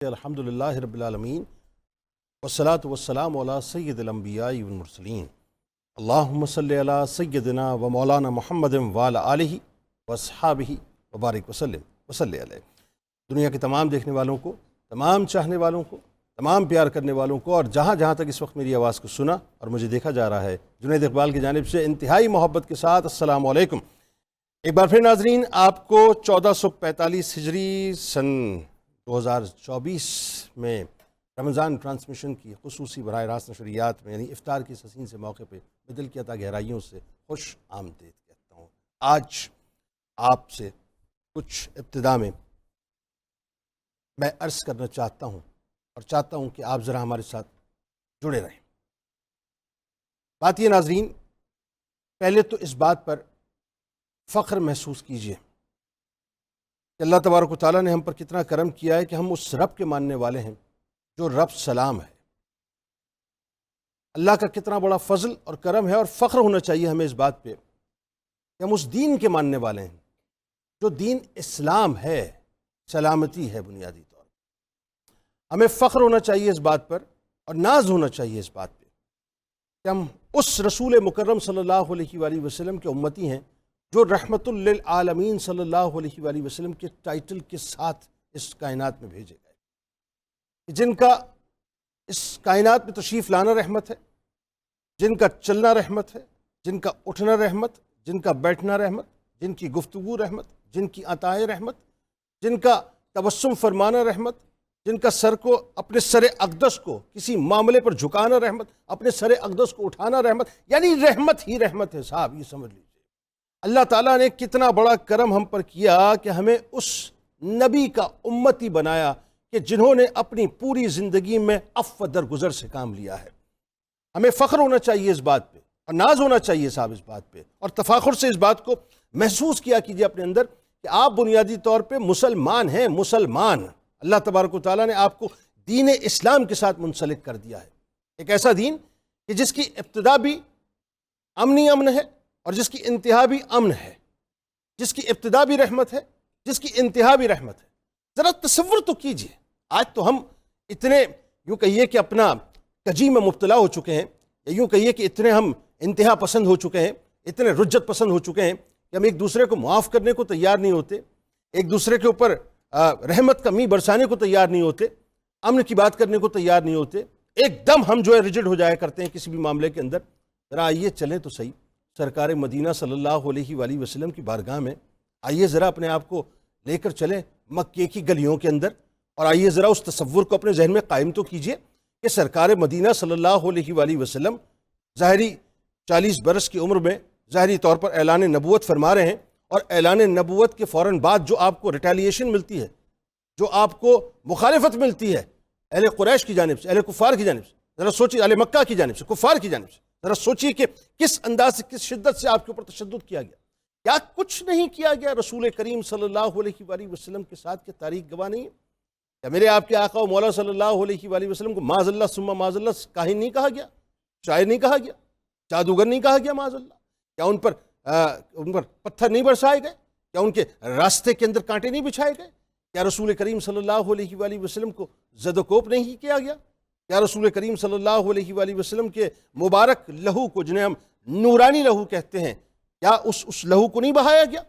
الحمدللہ رب العالمین والصلاة والسلام علی سید الانبیاء والمرسلین اللہم صلی علی سیدنا و مولانا محمد وعلی آلہ واصحابہ وبارک وسلم وصلی علیہ۔ دنیا کے تمام دیکھنے والوں کو، تمام چاہنے والوں کو، تمام پیار کرنے والوں کو، اور جہاں جہاں تک اس وقت میری آواز کو سنا اور مجھے دیکھا جا رہا ہے، جنید اقبال کی جانب سے انتہائی محبت کے ساتھ السلام علیکم۔ ایک بار پھر ناظرین، آپ کو 1445 ہجری سن 2024 میں رمضان ٹرانسمیشن کی خصوصی براہ راست نشریات میں یعنی افطار کی اس حسین سے موقع پہ دل کی عطا گہرائیوں سے خوش آمدید کہتا ہوں۔ آج آپ سے کچھ ابتدا میں عرض کرنا چاہتا ہوں اور چاہتا ہوں کہ آپ ذرا ہمارے ساتھ جڑے رہیں۔ بات یہ ناظرین، پہلے تو اس بات پر فخر محسوس کیجئے کہ اللہ تبارک و تعالیٰ نے ہم پر کتنا کرم کیا ہے کہ ہم اس رب کے ماننے والے ہیں جو رب سلام ہے۔ اللہ کا کتنا بڑا فضل اور کرم ہے، اور فخر ہونا چاہیے ہمیں اس بات پہ کہ ہم اس دین کے ماننے والے ہیں جو دین اسلام ہے، سلامتی ہے بنیادی طور پر۔ ہمیں فخر ہونا چاہیے اس بات پر اور ناز ہونا چاہیے اس بات پہ کہ ہم اس رسول مکرم صلی اللہ علیہ وآلہ وسلم کے امتی ہیں جو رحمت للعالمین صلی اللہ علیہ وآلہ وسلم کے ٹائٹل کے ساتھ اس کائنات میں بھیجے گئے، جن کا اس کائنات میں تشریف لانا رحمت ہے، جن کا چلنا رحمت ہے، جن کا اٹھنا رحمت، جن کا بیٹھنا رحمت، جن کی گفتگو رحمت، جن کی عطائیں رحمت، جن کا تبسم فرمانا رحمت، جن کا سر کو اپنے سر اقدس کو کسی معاملے پر جھکانا رحمت، اپنے سر اقدس کو اٹھانا رحمت، یعنی رحمت ہی رحمت ہے صاحب، یہ سمجھ لیجیے۔ اللہ تعالیٰ نے کتنا بڑا کرم ہم پر کیا کہ ہمیں اس نبی کا امتی بنایا کہ جنہوں نے اپنی پوری زندگی میں عفو درگزر سے کام لیا ہے۔ ہمیں فخر ہونا چاہیے اس بات پہ اور ناز ہونا چاہیے صاحب اس بات پہ، اور تفاخر سے اس بات کو محسوس کیا کیجیے اپنے اندر کہ آپ بنیادی طور پہ مسلمان ہیں، مسلمان۔ اللہ تبارک و تعالیٰ نے آپ کو دین اسلام کے ساتھ منسلک کر دیا ہے، ایک ایسا دین کہ جس کی ابتدا بھی امن ہے اور جس کی انتہا بھی امن ہے، جس کی ابتدا بھی رحمت ہے، جس کی انتہا بھی رحمت ہے۔ ذرا تصور تو کیجئے، آج تو ہم اتنے یوں کہیے کہ اپنا کجی میں مبتلا ہو چکے ہیں، یا یوں کہیے کہ اتنے ہم انتہا پسند ہو چکے ہیں، اتنے رجت پسند ہو چکے ہیں کہ ہم ایک دوسرے کو معاف کرنے کو تیار نہیں ہوتے، ایک دوسرے کے اوپر رحمت کا می برسانے کو تیار نہیں ہوتے، امن کی بات کرنے کو تیار نہیں ہوتے، ایک دم ہم جو ہے ریجڈ ہو جایا کرتے ہیں کسی بھی معاملے کے اندر۔ ذرا آئیے چلیں تو صحیح سرکار مدینہ صلی اللہ علیہ وآلہ وسلم کی بارگاہ میں، آئیے ذرا اپنے آپ کو لے کر چلیں مکے کی گلیوں کے اندر، اور آئیے ذرا اس تصور کو اپنے ذہن میں قائم تو کیجئے کہ سرکار مدینہ صلی اللہ علیہ وآلہ وسلم ظاہری 40 برس کی عمر میں ظاہری طور پر اعلان نبوت فرما رہے ہیں، اور اعلان نبوت کے فوراً بعد جو آپ کو ریٹیلیشن ملتی ہے، جو آپ کو مخالفت ملتی ہے اہل قریش کی جانب سے، اہل کفار کی جانب سے، ذرا سوچیے، اہل مکہ کی جانب سے، کفار کی جانب سے، ذرا سوچیے کہ کس انداز سے، کس شدت سے آپ کے اوپر تشدد کیا گیا۔ کیا کچھ نہیں کیا گیا رسول کریم صلی اللہ علیہ وآلہ وسلم کے ساتھ کہ تاریخ گواہ نہیں ہے؟ کیا میرے آپ کے آقا و مولا صلی اللہ علیہ وآلہ وسلم کو معاذ اللہ ثم معاذ اللہ کاہن نہیں کہا گیا، شاعر نہیں کہا گیا، جادوگر نہیں کہا گیا معاذ اللہ؟ کیا ان پر پتھر نہیں برسائے گئے؟ کیا ان کے راستے کے اندر کانٹے نہیں بچھائے گئے؟ کیا رسول کریم صلی اللہ علیہ وآلہ وسلم کو زد و کوپ نہیں کیا گیا؟ کیا رسول کریم صلی اللہ علیہ وآلہ وسلم کے مبارک لہو کو، جنہیں ہم نورانی لہو کہتے ہیں، کیا اس لہو کو نہیں بہایا گیا؟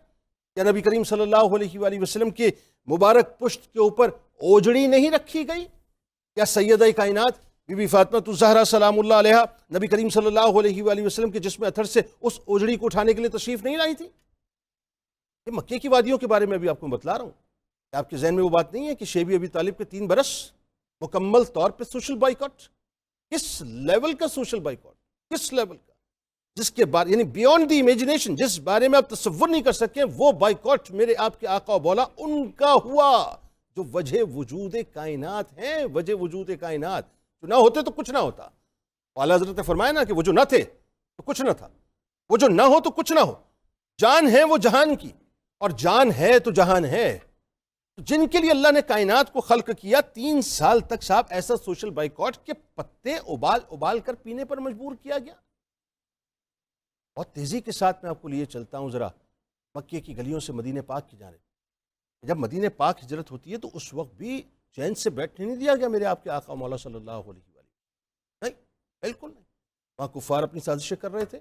کیا نبی کریم صلی اللہ علیہ وآلہ وسلم کے مبارک پشت کے اوپر اوجڑی نہیں رکھی گئی؟ کیا سیدہ کائنات بی بی فاطمہ الزہرا سلام اللہ علیہا نبی کریم صلی اللہ علیہ وآلہ وسلم کے جسم اطہر سے اس اوجڑی کو اٹھانے کے لیے تشریف نہیں لائی تھی؟ یہ مکے کی وادیوں کے بارے میں بھی آپ کو بتلا رہا ہوں کہ آپ کے ذہن میں وہ بات نہیں ہے کہ شیبی ابی طالب کے 3 برس مکمل طور پہ سوشل بائیکاٹ، کس لیول کا سوشل بائیکاٹ، کس لیول کا، جس کے بارے یعنی بیونڈ دی امیجنیشن، جس بارے میں آپ تصور نہیں کر سکیں، وہ بائیکاٹ میرے آپ کے آقا و مولا ان کا ہوا جو وجہ وجود کائنات ہیں، وجہ وجود کائنات، جو نہ ہوتے تو کچھ نہ ہوتا۔ اعلیٰ حضرت نے فرمایا نا کہ وہ جو نہ تھے تو کچھ نہ تھا، وہ جو نہ ہو تو کچھ نہ ہو، جان ہے وہ جہان کی، اور جان ہے تو جہان ہے۔ جن کے لیے اللہ نے کائنات کو خلق کیا، 3 سال تک صاحب ایسا سوشل بائیکاٹ کے پتے ابال کر پینے پر مجبور کیا گیا۔ بہت تیزی کے ساتھ میں آپ کو لیے چلتا ہوں ذرا مکے کی گلیوں سے مدینہ پاک کی جانب۔ جب مدینہ پاک ہجرت ہوتی ہے تو اس وقت بھی چین سے بیٹھنے نہیں دیا گیا میرے آپ کے آقا مولا صلی اللہ علیہ وسلم. نہیں، بالکل نہیں. وہاں کفار اپنی سازشیں کر رہے تھے.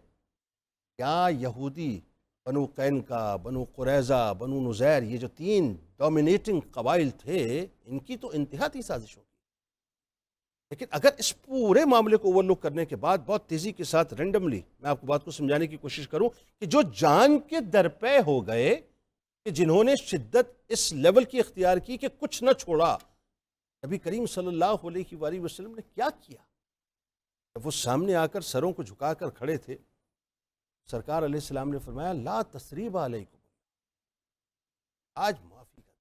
کیا یہودی بنو قینقاع، بنو قریظہ، بنو نذیر، یہ جو 3 ڈومینیٹنگ قبائل تھے، ان کی تو انتہا تھی سازشوں کی. لیکن اگر اس پورے معاملے کو اوور لک کرنے کے بعد بہت تیزی کے ساتھ رینڈملی میں آپ کو بات کو سمجھانے کی کوشش کروں کہ جو جان کے درپے ہو گئے، کہ جنہوں نے شدت اس لیول کی اختیار کی کہ کچھ نہ چھوڑا، نبی کریم صلی اللہ علیہ وآلہ وسلم نے کیا کیا؟ جب وہ سامنے آ کر سروں کو جھکا کر کھڑے تھے، سرکار علیہ السلام نے فرمایا لا تثریب علیکم، آج معافی کا.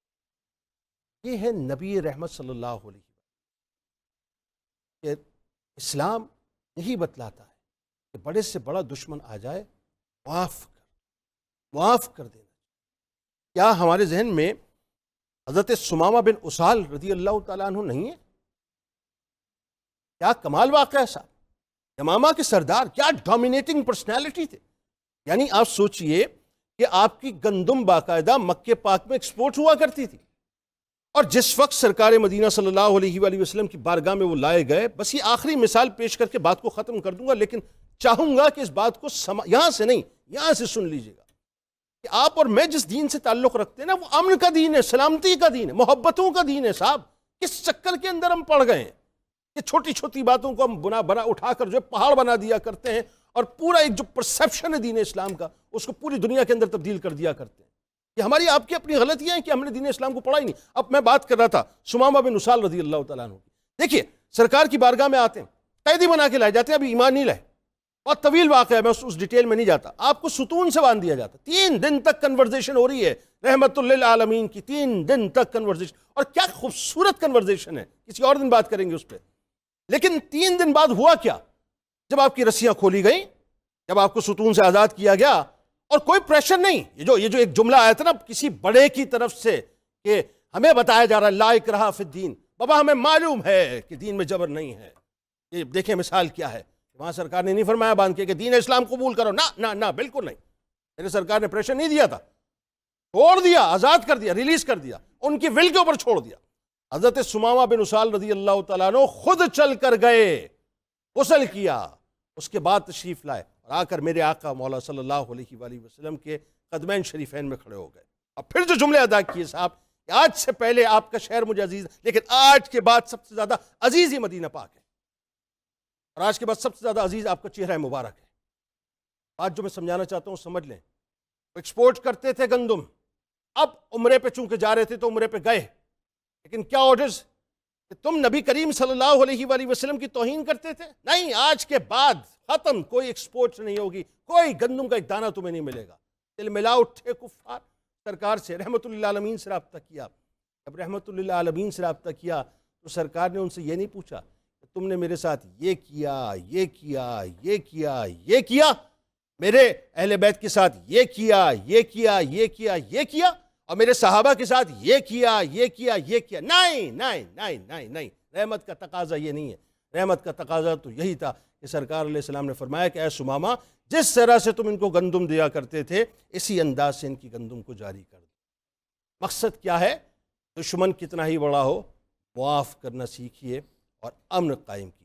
یہ ہے نبی رحمت صلی اللہ علیہ وسلم کہ اسلام یہی بتلاتا ہے کہ بڑے سے بڑا دشمن آ جائے معاف کر دینا. کیا ہمارے ذہن میں حضرت ثمامہ بن اسال رضی اللہ تعالیٰ عنہ نہیں ہے؟ کیا کمال واقعہ ہے صاحب. یمامہ کے سردار، کیا ڈومینیٹنگ پرسنالٹی تھے. یعنی آپ سوچئے کہ آپ کی گندم باقاعدہ مکہ پاک میں ایکسپورٹ ہوا کرتی تھی، اور جس وقت سرکار مدینہ صلی اللہ علیہ وآلہ وسلم کی بارگاہ میں وہ لائے گئے، بس یہ آخری مثال پیش کر کے بات کو ختم کر دوں گا، لیکن چاہوں گا کہ اس بات کو یہاں سے نہیں، یہاں سے سن لیجئے گا کہ آپ اور میں جس دین سے تعلق رکھتے ہیں نا، وہ امن کا دین ہے، سلامتی کا دین ہے، محبتوں کا دین ہے صاحب. کس چکر کے اندر ہم پڑ گئے ہیں کہ چھوٹی چھوٹی باتوں کو ہم بنا اٹھا کر جو ہے پہاڑ بنا دیا کرتے ہیں، اور پورا ایک جو پرسیپشن ہے دین اسلام کا، اس کو پوری دنیا کے اندر تبدیل کر دیا کرتے ہیں. یہ ہماری آپ کی اپنی غلطیاں ہیں کہ ہم نے دین اسلام کو پڑھا ہی نہیں. اب میں بات کر رہا تھا ثمامہ بن اسال رضی اللہ تعالیٰ عنہ کی. دیکھیے سرکار کی بارگاہ میں آتے ہیں، قیدی بنا کے لائے جاتے ہیں، ابھی ایمان نہیں لائے. بہت طویل واقعہ ہے، میں اس ڈیٹیل میں نہیں جاتا. آپ کو ستون سے باندھ دیا جاتا. 3 دن تک کنورزیشن ہو رہی ہے رحمت للعالمین کی، 3 دن تک کنورزیشن. اور کیا خوبصورت کنورزیشن ہے، کسی اور دن بات کریں گے اس پہ. لیکن 3 دن بعد ہوا کیا؟ جب آپ کی رسیاں کھولی گئیں، جب آپ کو ستون سے آزاد کیا گیا، اور کوئی پریشر نہیں. یہ جو ایک جملہ آیا تھا نا کسی بڑے کی طرف سے کہ ہمیں بتایا جا رہا ہے لا اکراہ فی الدین، بابا ہمیں معلوم ہے کہ دین میں جبر نہیں ہے. یہ دیکھیں مثال کیا ہے. وہاں سرکار نے نہیں فرمایا باندھ کے کہ دین اسلام قبول کرو، نہ بالکل نہیں. میرے سرکار نے پریشر نہیں دیا تھا، چھوڑ دیا، آزاد کر دیا، ریلیز کر دیا، ان کی ول کے اوپر چھوڑ دیا. حضرت ثمامہ بن اسال رضی اللہ تعالیٰ عنہ خود چل کر گئے، غسل کیا، اس کے بعد تشریف لائے، اور آ کر میرے آقا مولا صلی اللہ علیہ وآلہ وسلم کے قدمین شریفین میں کھڑے ہو گئے. اور پھر جو جملے ادا کیے صاحب کہ آج سے پہلے آپ کا شہر مجھے عزیز ہے، لیکن آج کے بعد سب سے زیادہ عزیز ہی مدینہ پاک ہے، اور آج کے بعد سب سے زیادہ عزیز آپ کا چہرہ مبارک ہے. آج جو میں سمجھانا چاہتا ہوں سمجھ لیں. ایکسپورٹ کرتے تھے گندم، اب عمرے پہ چونکہ جا رہے تھے تو عمرے پہ گئے، لیکن کیا آرڈرز کہ تم نبی کریم صلی اللہ علیہ وآلہ وسلم کی توہین کرتے تھے؟ نہیں، آج کے بعد ختم، کوئی ایکسپورٹ نہیں ہوگی، کوئی گندم کا ایک دانہ تمہیں نہیں ملے گا. دل ملا اٹھے کفار، سرکار سے رحمت للعالمین سے رابطہ کیا. جب رحمت للعالمین سے رابطہ کیا تو سرکار نے ان سے یہ نہیں پوچھا کہ تم نے میرے ساتھ یہ کیا، یہ کیا، یہ کیا، یہ کیا، میرے اہل بیت کے ساتھ یہ کیا، یہ کیا، یہ کیا، یہ کیا، اور میرے صحابہ کے ساتھ یہ کیا، یہ کیا، یہ کیا. نہیں نہیں نہیں نہیں نہیں، رحمت کا تقاضا یہ نہیں ہے. رحمت کا تقاضا تو یہی تھا کہ سرکار علیہ السلام نے فرمایا کہ اے ثمامہ، جس طرح سے تم ان کو گندم دیا کرتے تھے اسی انداز سے ان کی گندم کو جاری کر دو. مقصد کیا ہے؟ دشمن کتنا ہی بڑا ہو، معاف کرنا سیکھیے اور امن قائم کیجیے.